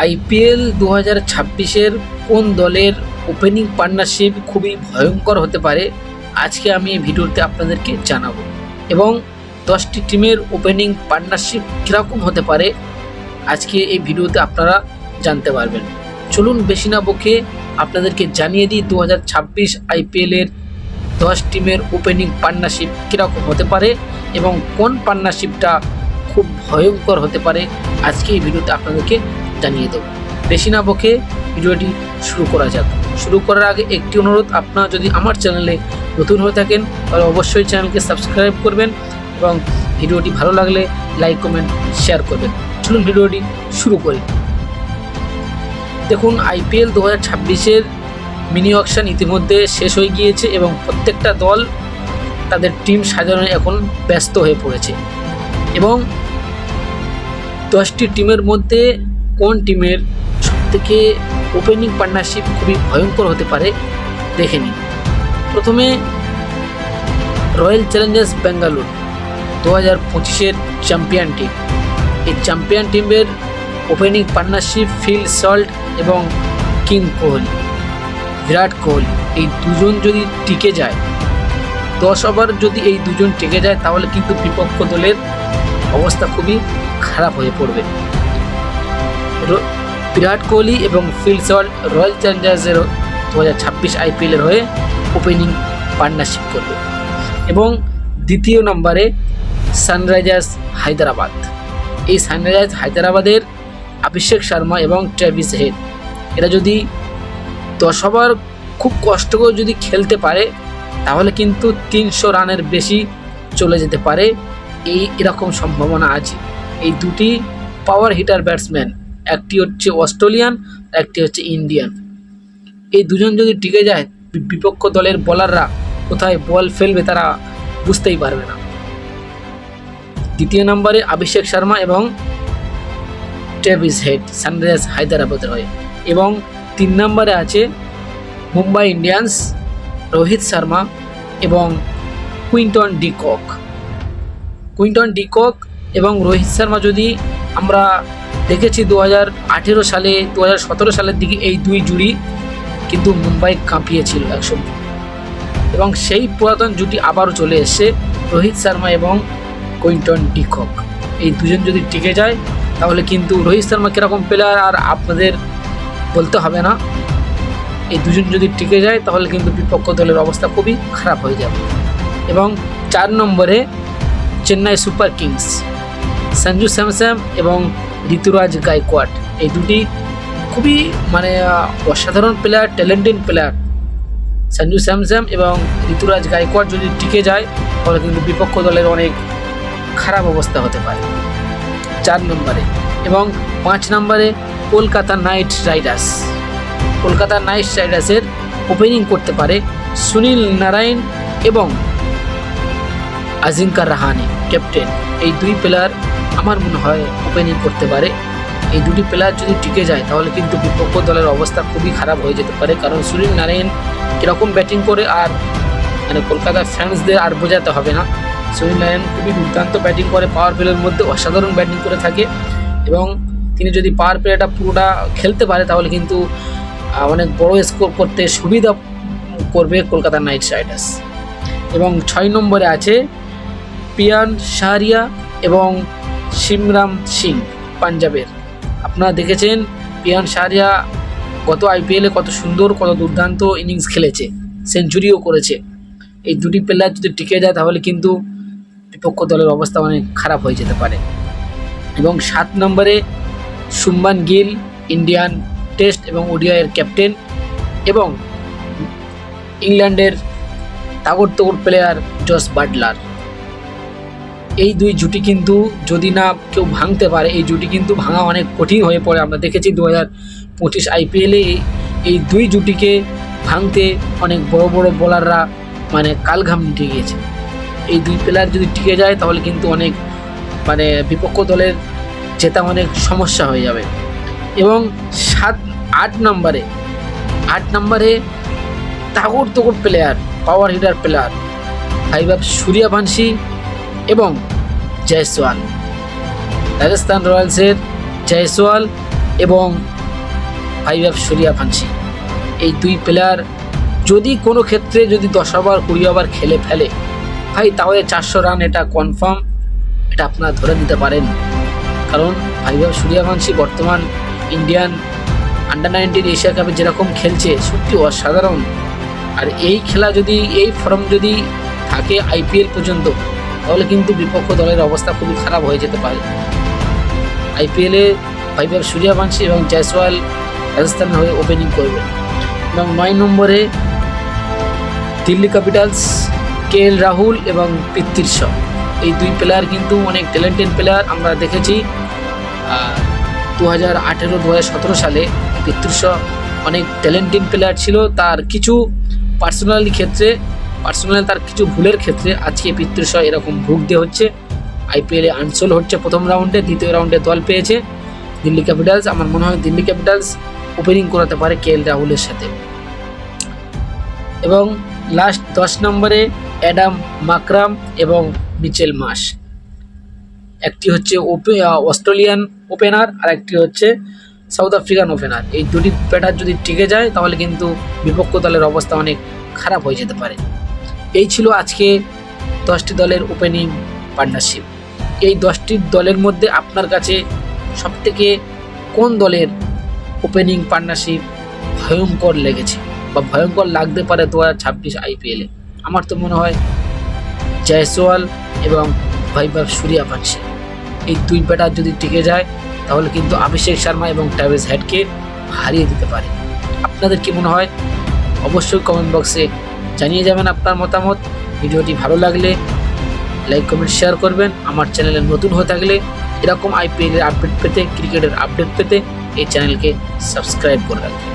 IPL 2026-এর কোন দলের opening partnership খুবই ভয়ঙ্কর হতে পারে আজকে আমি এই ভিডিওতে আপনাদেরকে জানাবো, এবং 10টি টিমের ওপেনিং পার্টনারশিপ কীরকম হতে পারে আজকে এই ভিডিওতে আপনারা জানতে পারবেন। চলুন বেশি না বকে আপনাদেরকে জানিয়ে দিই 2026 আইপিএলের 10 টিমের ওপেনিং পার্টনারশিপ কীরকম হতে পারে এবং কোন পার্টনারশিপটা খুব ভয়ঙ্কর হতে পারে আজকে এই ভিডিওতে আপনাদেরকে জানিয়ে দেবো। বেশি না বকে ভিডিওটি শুরু করা যাক। শুরু করার আগে একটি অনুরোধ, আপনারা যদি আমার চ্যানেলে নতুন হয়ে থাকেন তাহলে অবশ্যই চ্যানেলকে সাবস্ক্রাইব করবেন এবং ভিডিওটি ভালো লাগলে লাইক কমেন্ট শেয়ার করবেন। চলুন ভিডিওটি শুরু করি। দেখুন, আইপিএল 2026-এর মিনি অকশন ইতিমধ্যে শেষ হয়ে গিয়েছে এবং প্রত্যেকটা দল তাদের টিম সাজানো এখন ব্যস্ত হয়ে পড়েছে, এবং 10টি টিমের মধ্যে কোন টিমের সবথেকে ওপেনিং পার্টনারশিপ খুবই ভয়ঙ্কর হতে পারে দেখে নিন। প্রথমে রয়্যাল চ্যালেঞ্জার্স ব্যাঙ্গালোর 2025-এর চ্যাম্পিয়ন টিম। এই চ্যাম্পিয়ন টিমের ওপেনিং পার্টনারশিপ ফিল সল্ট এবং কিং কোহলি, বিরাট কোহলি। এই দুজন যদি টিকে যায়, 10 ওভার যদি এই দুজন টিকে যায় তাহলে কিন্তু বিপক্ষ দলের অবস্থা খুবই খারাপ হয়ে পড়বে। বিরাট কোহলি এবং ফিল সল্ট রয়্যাল চ্যালেঞ্জার্সের 2026 আইপিএলের হয়ে ওপেনিং পার্টনারশিপ করবে। এবং দ্বিতীয় নম্বরে সানরাইজার্স হায়দ্রাবাদ। এই সানরাইজার্স হায়দ্রাবাদের অভিষেক শর্মা এবং ট্রেভিস হেড, এরা যদি 10 ওভার খুব কষ্ট করে যদি খেলতে পারে তাহলে কিন্তু 300 রানের বেশি চলে যেতে পারে, এরকম সম্ভাবনা আছে। এই দুটি পাওয়ার হিটার ব্যাটসম্যান, একটি হচ্ছে অস্ট্রেলিয়ান, একটি হচ্ছে ইন্ডিয়ান। এই দুজন যদি টিকে যায় বিপক্ষ দলের বোলাররা কোথায় বল ফেলবে তারা বুঝতেই পারবে না। দ্বিতীয় নম্বরে অভিষেক শর্মা এবং ট্রেভিস হেড সানরাইজার্স হায়দ্রাবাদের হয়ে, এবং 3 নম্বরে আছে মুম্বাই ইন্ডিয়ান্স রোহিত শর্মা এবং কুইন্টন ডিকক এবং রোহিত শর্মা। যদি আমরা দেখেছি 2018 সালে 2017 সালের দিকে এই দুই জুড়ি কিন্তু মুম্বাই কাঁপিয়েছিল একসময়, এবং সেই পুরাতন জুটি আবারও চলে এসছে রোহিত শর্মা এবং কুইন্টন ডিকক। এই দুজন যদি টিকে যায় তাহলে কিন্তু রোহিত শর্মা কীরকম প্লেয়ার আর আপনাদের বলতে হবে না। এই দুজন যদি টিকে যায় তাহলে কিন্তু বিপক্ষ দলের অবস্থা খুবই খারাপ হয়ে যাবে। এবং 4 নম্বরে চেন্নাই সুপার কিংস, সঞ্জু স্যামসন এবং ঋতুরাজ গায়কোয়াড। এই দুটি খুবই অসাধারণ player, talented player. Sanju Samson এবং ঋতুরাজ গায়কোয়াড যদি টিকে যায় তাহলে কিন্তু বিপক্ষ দলের অনেক খারাপ অবস্থা হতে পারে। 4 নম্বরে এবং 5 নম্বরে কলকাতা নাইট রাইডার্সের ওপেনিং করতে পারে সুনীল নারায়ণ এবং আজিঙ্কা রাহানে, ক্যাপ্টেন। এই দুই প্লেয়ার আমার মনে হয় ওপেনিং করতে পারে। এই দুটি প্লেয়ার যদি টিকে যায় তাহলে কিন্তু বিপক্ষ দলের অবস্থা খুবই খারাপ হয়ে যেতে পারে, কারণ সুনীল নারায়ণ কীরকম ব্যাটিং করে আর কলকাতার ফ্যান্সদের আর বোঝাতে হবে না। সুনীল নারায়ণ খুবই দুর্দান্ত ব্যাটিং করে, পাওয়ার প্লের মধ্যে অসাধারণ ব্যাটিং করে থাকে, এবং তিনি যদি পাওয়ার প্লেটা পুরোটা খেলতে পারে তাহলে কিন্তু অনেক বড় স্কোর করতে সুবিধা করবে কলকাতা নাইট রাইডার্স। এবং 6 নম্বরে আছে পিয়ান শাহরিয়া এবং শিমরাম সিং পাঞ্জাবের। আপনারা দেখেছেন পিয়ান শাহরিয়া গত আইপিএলে কত সুন্দর, কত দুর্দান্ত ইনিংস খেলেছে, সেঞ্চুরিও করেছে। এই দুটি প্লেয়ার যদি টিকে যায় তাহলে কিন্তু বিপক্ষ দলের অবস্থা অনেক খারাপ হয়ে যেতে পারে। এবং 7 নম্বরে শুভমান গিল, ইন্ডিয়ান টেস্ট এবং ওডিআইয়ের ক্যাপ্টেন, এবং ইংল্যান্ডের তাগড় প্লেয়ার জস বাটলার। এই দুই জুটি কিন্তু যদি না কেউ ভাঙতে পারে, এই জুটি কিন্তু ভাঙা অনেক কঠিন হয়ে পড়ে। আমরা দেখেছি 2025 আইপিএলে এই দুই জুটিকে ভাঙতে অনেক বড় বড় বোলাররা কালঘাম নিতে গিয়েছে। এই দুই প্লেয়ার যদি টিকে যায় তাহলে কিন্তু অনেক বিপক্ষ দলের জেতা অনেক সমস্যা হয়ে যাবে। এবং 8 নম্বরে তাগড় player, power hitter player Vaibhav Suryavanshi এবং জয়সওয়াল। রাজস্থান রয়্যালসের জয়সওয়াল এবং ভাইভাব সূর্যবংশী, এই দুই প্লেয়ার যদি কোনো ক্ষেত্রে যদি 10 ওভার 20 ওভার খেলে ফেলে ভাই, তাহলে 400 রান এটা কনফার্ম, এটা আপনারা ধরে নিতে পারেন। কারণ ভাইভাব সূর্যবংশী বর্তমান ইন্ডিয়ান আন্ডার-19 এশিয়া কাপে যেরকম খেলছে সত্যি অসাধারণ। আর এই খেলা যদি, এই ফর্ম যদি থাকে আইপিএল পর্যন্ত, তাহলে কিন্তু বিপক্ষ দলের অবস্থা খুবই খারাপ হয়ে যেতে পারে। আইপিএলে ভাইভাব সূর্যবংশী এবং জয়সওয়াল রাজস্থানের হয়ে ওপেনিং করবে। এবং 9 নম্বরে দিল্লি ক্যাপিটালস কেএল রাহুল এবং পৃথ্বী শ, এই দুই প্লেয়ার কিন্তু অনেক ট্যালেন্টেড প্লেয়ার। আমরা দেখেছি 2018-2017 সালে পৃথ্বী শ অনেক ট্যালেন্টেড প্লেয়ার ছিল। তার কিছু পার্সোনাল তার কিছু ভুলের ক্ষেত্রে আজকে পৃথ্বী শ এরকম ভুগতে হচ্ছে। আইপিএলে আনসোল হচ্ছে প্রথম রাউন্ডে, দ্বিতীয় রাউন্ডে দল পেয়েছে দিল্লি ক্যাপিটালস। আমার মনে হয় দিল্লি ক্যাপিটালস ওপেনিং করাতে পারে কেএল রাহুলের সাথে। এবং লাস্ট 10 নম্বরে অ্যাডাম মাকরাম এবং মিচেল মার্শ, একটি হচ্ছে অস্ট্রেলিয়ান ওপেনার আর একটি হচ্ছে সাউথ আফ্রিকান ওপেনার। এই দুটি ব্যাটার যদি টিকে যায় তাহলে কিন্তু বিপক্ষ দলের অবস্থা অনেক খারাপ হয়ে যেতে পারে। এই ছিল আজকে 10টি দলের ওপেনিং পার্টনারশিপ। এই 10টি দলের মধ্যে আপনার কাছে সবথেকে কোন দলের ওপেনিং পার্টনারশিপ ভয়ঙ্কর লেগেছে বা ভয়ঙ্কর লাগতে পারে 2026 আইপিএলে? আমার তো মনে হয় জয়সওয়াল এবং ভাইভাব সূর্যবংশী, এই দুই ব্যাটার যদি টিকে যায় তাহলে কিন্তু অভিষেক শর্মা এবং ট্রেভিস হেডকে হারিয়ে দিতে পারে। আপনাদের কি মনে হয় অবশ্যই কমেন্ট বক্সে জানিয়ে যাবেন আপনার মতামত। ভিডিওটি ভালো লাগলে লাইক কমেন্ট শেয়ার করবেন। আমার চ্যানেলে নতুন হয়ে থাকলে এরকম আইপিএলের আপডেট পেতে, ক্রিকেটের আপডেট পেতে এই চ্যানেলকে সাবস্ক্রাইব করে রাখবেন।